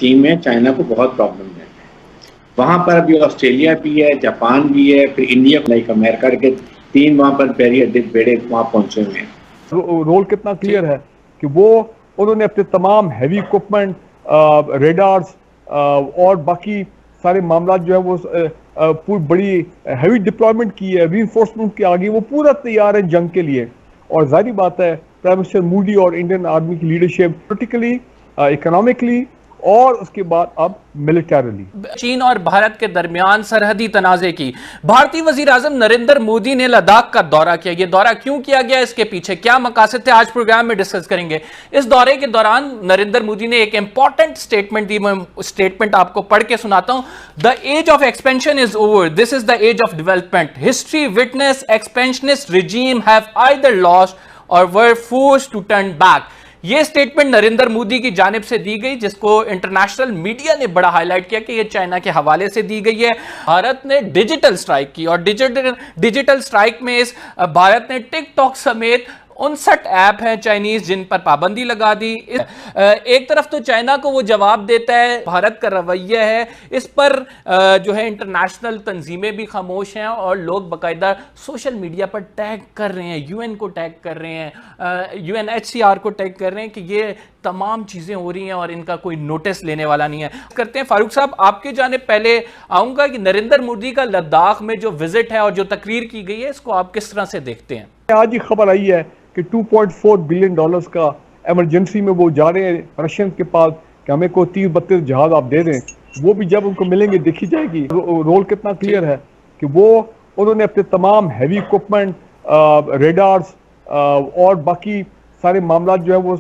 सी में चाइना को बहुत प्रॉब्लम है। वहाँ पर अभी ऑस्ट्रेलिया भी है, जापान भी है, फिर इंडिया लाइक अमेरिका के 3 वहाँ पर बेड़े वहाँ पहुंचे हुए हैं। रोल कितना क्लियर है कि वो उन्होंने अपने तमाम हैवी इक्विपमेंट, रेडार्स और बाकी सारे मामला जो है वो पूरी बड़ी हैवी डिप्लॉयमेंट की है, रीइंफोर्समेंट के आगे वो पूरा तैयार है जंग के लिए। और जाहिर बात है प्राइम मिनिस्टर मोदी और इंडियन आर्मी की लीडरशिप पोलिटिकली, इकोनॉमिकली और उसके बाद अब मिलिटरीली। चीन और भारत के दरमियान सरहदी तनाजे की भारतीय वजीर आजम नरेंद्र मोदी ने लद्दाख का दौरा किया। यह दौरा क्यों किया गया, इसके पीछे क्या मकासद थे, आज प्रोग्राम में डिस्कस करेंगे। इस दौरे के दौरान नरेंद्र मोदी ने एक इंपॉर्टेंट स्टेटमेंट दी। मैं स्टेटमेंट आपको पढ़ के सुनाता हूं। The age of expansion is over, this is the age of development. History witness expansionist regime have either lost or were forced to turn back. यह स्टेटमेंट नरेंद्र मोदी की जानिब से दी गई, जिसको इंटरनेशनल मीडिया ने बड़ा हाईलाइट किया कि यह चाइना के हवाले से दी गई है। भारत ने डिजिटल स्ट्राइक की और डिजिटल स्ट्राइक में इस भारत ने टिकटॉक समेत 59 ऐप हैं चाइनीज जिन पर पाबंदी लगा दी। एक तरफ तो चाइना को वो जवाब देता है, भारत का रवैया है इस पर जो है इंटरनेशनल तंजीमें भी खामोश हैं और लोग बाकायदा सोशल मीडिया पर टैग कर रहे हैं, यूएन को टैग कर रहे हैं, यूएनएचसीआर को टैग कर रहे हैं कि ये तमाम चीजें हो रही हैं और इनका कोई नोटिस लेने वाला नहीं है। करते हैं फारूक साहब, आपके जाने पहले आऊंगा कि नरेंद्र मोदी का लद्दाख में जो विजिट है और जो तकरीर की गई है, इसको आप किस तरह से देखते हैं? आज ही खबर आई है कि $2.4 बिलियन का इमरजेंसी में वो जा रहे हैं रशियन के पास कि हमें को 30-32 जहाज आप दे दें। वो भी जब उनको मिलेंगे देखी जाएगी। रोल कितना क्लियर है कि वो उन्होंने अपने तमाम हैवी इक्विपमेंट, रेडार्स और बाकी सारे मामला जो है वो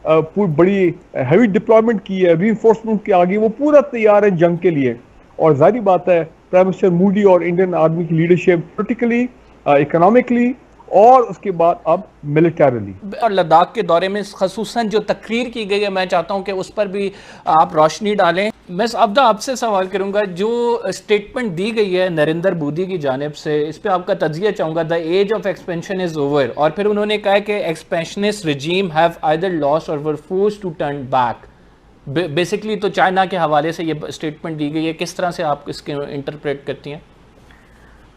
पूरी बड़ी हैवी डिप्लॉयमेंट की है, रीइंफोर्समेंट के आगे वो पूरा तैयार है जंग के लिए। और जाहिर बात है प्राइम मिनिस्टर मोदी और इंडियन आर्मी की लीडरशिप पोलिटिकली, इकोनॉमिकली और उसके बाद अब मिलिटरीली। और लद्दाख के दौरे में खसूसन जो तकरीर की गई है, मैं चाहता हूं कि उस पर भी आप रोशनी डालें। मैं अब्दा आपसे सवाल करूंगा, जो स्टेटमेंट दी गई है नरेंद्र मोदी की जानिब से, इस पे आपका तजिया चाहूंगा। The age of expansion is over, और फिर उन्होंने कहा कि expansionist regime have either lost or were forced to turn back. Basically तो चाइना के हवाले से ये स्टेटमेंट दी गई है, किस तरह से आप इसके इंटरप्रेट करती हैं?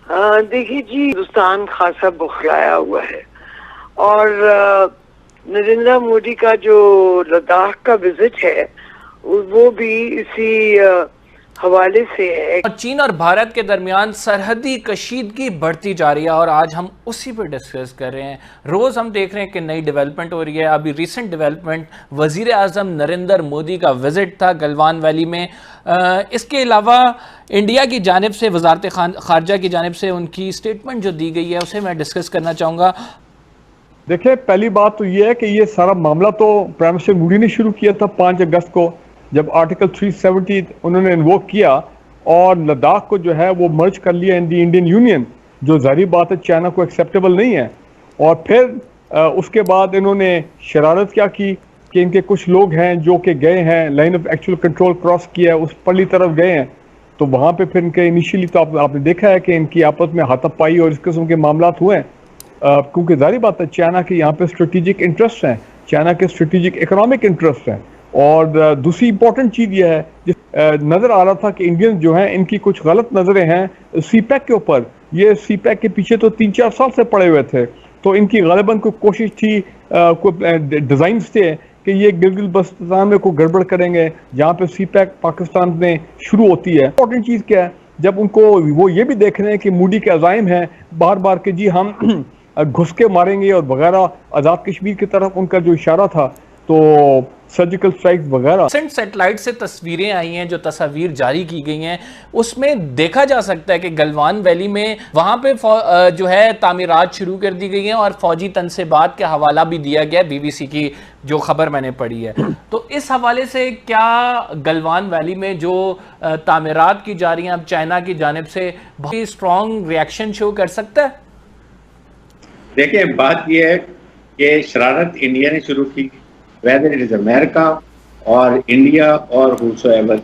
देखिए जी, हिंदुस्तान खासा बौखलाया हुआ है और नरेंद्र मोदी का जो लद्दाख का विजिट है वो भी इसी हवाले से है। चीन और भारत के दरमियान सरहदी कशीदगी बढ़ती जा रही है और आज हम उसी पर डिस्कस कर रहे हैं। रोज हम देख रहे हैं कि नई डेवलपमेंट हो रही है। अभी रिसेंट डेवलपमेंट वजीर आजम नरेंद्र मोदी का विजिट था गलवान वैली में। इसके अलावा इंडिया की जानिब से, वजारत खारजा की जानिब से उनकी स्टेटमेंट जो दी गई है उसे मैं डिस्कस करना चाहूँगा। देखिए, पहली बात तो ये है कि ये सारा मामला तो प्राइम मिनिस्टर मोदी ने शुरू किया था 5 अगस्त को, जब आर्टिकल 370 उन्होंने इन्वोक किया और लद्दाख को जो है वो मर्ज कर लिया इन दी इंडियन यूनियन, जो जाहिर बात है चाइना को एक्सेप्टेबल नहीं है। और फिर उसके बाद इन्होंने शरारत क्या की कि इनके कुछ लोग हैं जो कि गए हैं, line of actual control cross किया है, उस पल्ली तरफ गए हैं। तो वहाँ पे फिर इनके इनिशियली तो आपने देखा है कि इनकी आपस में हाथापाई और इस किस्म के मामला हुए हैं, क्योंकि जाहिर बात है चाइना के यहाँ पे स्ट्रेटेजिक इंटरेस्ट हैं, चाइना के स्ट्रेटेजिक इकोनॉमिक इंटरेस्ट हैं। और दूसरी इंपॉर्टेंट चीज़ यह है, जिस नज़र आ रहा था कि इंडियन जो हैं इनकी कुछ गलत नज़रें हैं सीपैक के ऊपर। ये सीपैक के पीछे तो 3-4 साल से पड़े हुए थे, तो इनकी ग़ालिबन कोई कोशिश थी, कोई डिज़ाइन थे कि ये गिलगित बल्तिस्तान में कोई गड़बड़ करेंगे जहाँ पे सीपैक पाकिस्तान में शुरू होती है। इंपॉर्टेंट चीज़ क्या है, जब उनको वो ये भी देख रहे हैं कि मोदी के अज़ाइम हैं बार बार के जी हम घुस के मारेंगे और वगैरह, आज़ाद कश्मीर की तरफ उनका जो इशारा था, तो सर्जिकल स्ट्राइक वगैरह। सैटेलाइट से तस्वीरें आई हैं, जो तस्वीर जारी की गई हैं उसमें देखा जा सकता है कि गलवान वैली में वहाँ पे जो है तामीरात शुरू कर दी गई हैं और फौजी तनसेबात के हवाला भी दिया गया, बीबीसी की जो खबर मैंने पढ़ी है। तो इस हवाले से क्या गलवान वैली में जो तामीरात की जा रही हैं अब चाइना की जानिब से बहुत स्ट्रॉन्ग रिएक्शन शो कर सकता है? देखिए, बात यह है कि शरारत इंडिया ने शुरू की, वेदर इट इज अमेरिका और इंडिया और हुसोएवर,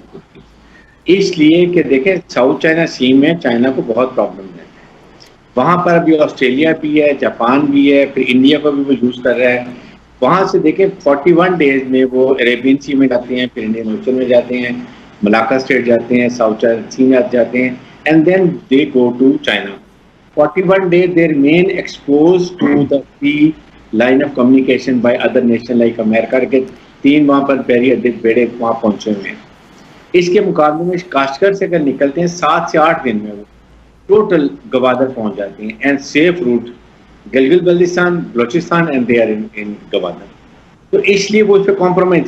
इसलिए कि देखें साउथ चाइना सी में चाइना को बहुत प्रॉब्लम है। वहाँ पर अभी ऑस्ट्रेलिया भी है, जापान भी है, फिर इंडिया को भी वो यूज़ कर रहा है। वहां से देखें 41 डेज में वो अरेबियन सी में जाते हैं, फिर इंडियन ओशन में जाते हैं, मलाक्का स्टेट जाते हैं, साउथ चाइना सी में जाते हैं, and then they go to China. 41 days they remain exposed to the free line of communication by other nation like America के 3 वहाँ पर बैरियर बेड़े वहाँ पहुंचे हुए हैं. इसके मुकाबले में काश्तकार से अगर निकलते हैं 7 से 8 दिन में वो टोटल गवादर पहुंच जाती हैं and safe route Gilgit Baltistan, Balochistan and they are in Gwadar. तो इसलिए वो उस पर कॉम्प्रोमाइज